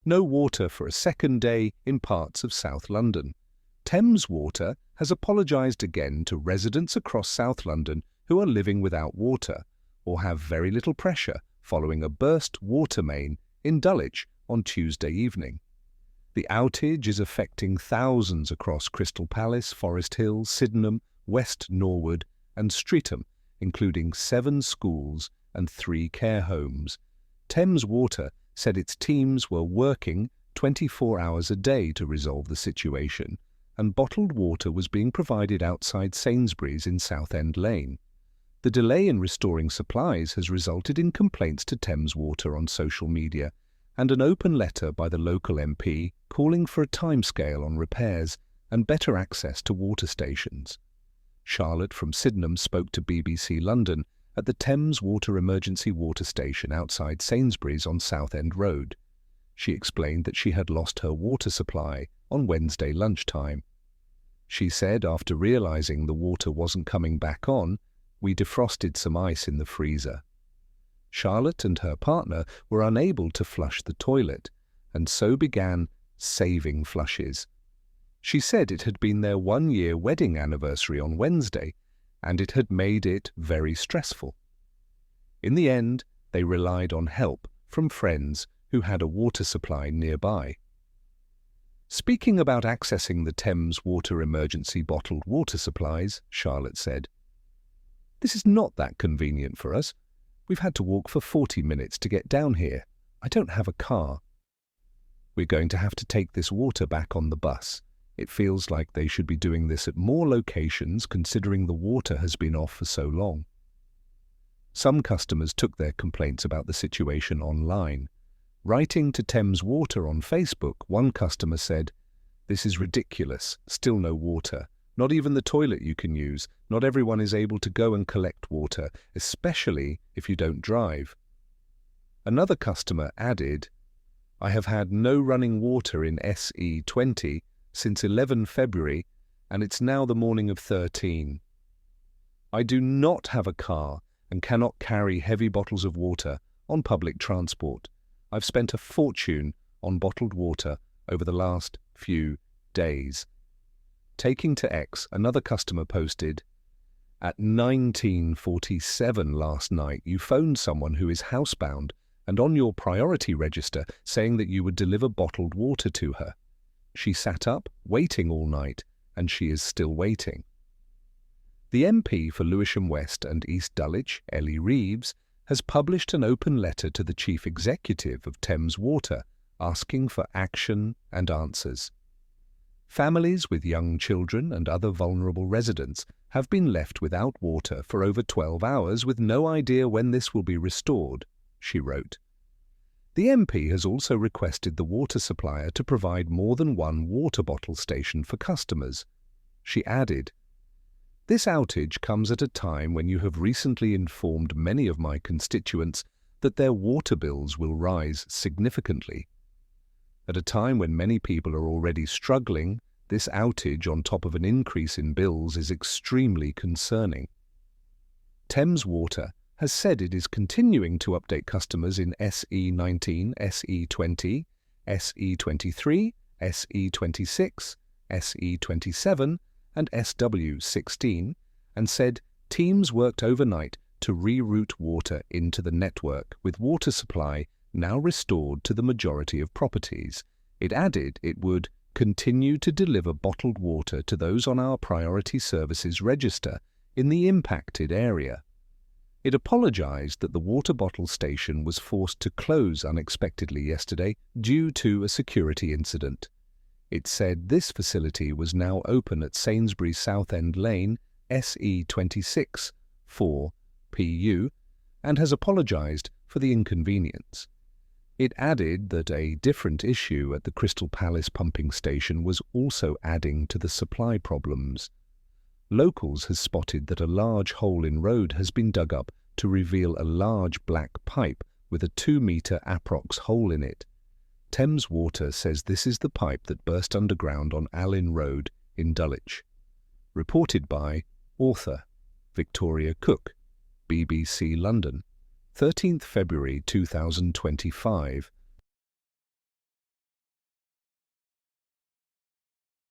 No water for a second day in parts of South London. Thames Water has apologised again to residents across South London who are living without water or have very little pressure following a burst water main in Dulwich on Tuesday evening. The outage is affecting thousands across Crystal Palace, Forest Hill, Sydenham, West Norwood and Streatham, including 7 schools and 3 care homes. Thames Water said its teams were working 24 hours a day to resolve the situation, and bottled water was being provided outside Sainsbury's in Southend Lane. The delay in restoring supplies has resulted in complaints to Thames Water on social media and an open letter by the local MP calling for a timescale on repairs and better access to water stations. Charlotte from Sydenham spoke to BBC London at the Thames Water Emergency Water Station outside Sainsbury's on Southend Road. She explained that she had lost her water supply on Wednesday lunchtime. She said after realising the water wasn't coming back on, "We defrosted some ice in the freezer." Charlotte and her partner were unable to flush the toilet, and so began saving flushes. She said it had been their 1-year wedding anniversary on Wednesday, and it had made it very stressful. In the end, they relied on help from friends who had a water supply nearby. Speaking about accessing the Thames Water emergency bottled water supplies, Charlotte said, "This is not that convenient for us. We've had to walk for 40 minutes to get down here. I don't have a car. We're going to have to take this water back on the bus. It feels like they should be doing this at more locations considering the water has been off for so long." Some customers took their complaints about the situation online. Writing to Thames Water on Facebook, one customer said, "This is ridiculous. Still no water. Not even the toilet you can use. Not everyone is able to go and collect water, especially if you don't drive." Another customer added, "I have had no running water in SE20 since 11 February, and it's now the morning of 13. I do not have a car and cannot carry heavy bottles of water on public transport. I've spent a fortune on bottled water over the last few days." Taking to X, another customer posted, "At 19:47 last night, you phoned someone who is housebound and on your priority register saying that you would deliver bottled water to her. She sat up, waiting all night, and she is still waiting." The MP for Lewisham West and East Dulwich, Ellie Reeves, has published an open letter to the Chief Executive of Thames Water asking for action and answers. Families with young children and other vulnerable residents have been left without water for over 12 hours with no idea when this will be restored, she wrote. The MP has also requested the water supplier to provide more than one water bottle station for customers. She added, "This outage comes at a time when you have recently informed many of my constituents that their water bills will rise significantly. At a time when many people are already struggling, this outage on top of an increase in bills is extremely concerning." Thames Water has said it is continuing to update customers in SE19, SE20, SE23, SE26, SE27 and SW16, and said teams worked overnight to reroute water into the network, with water supply now restored to the majority of properties. It added it would continue to deliver bottled water to those on our priority services register in the impacted area. It apologised that the water bottle station was forced to close unexpectedly yesterday due to a security incident. It said this facility was now open at Sainsbury's Southend Lane, SE26 4 PU, and has apologised for the inconvenience. It added that a different issue at the Crystal Palace pumping station was also adding to the supply problems. Locals has spotted that a large hole in road has been dug up to reveal a large black pipe with a 2-metre approx hole in it. Thames Water says this is the pipe that burst underground on Allin Road in Dulwich. Reported by author Victoria Cook, BBC London, 13th February 2025,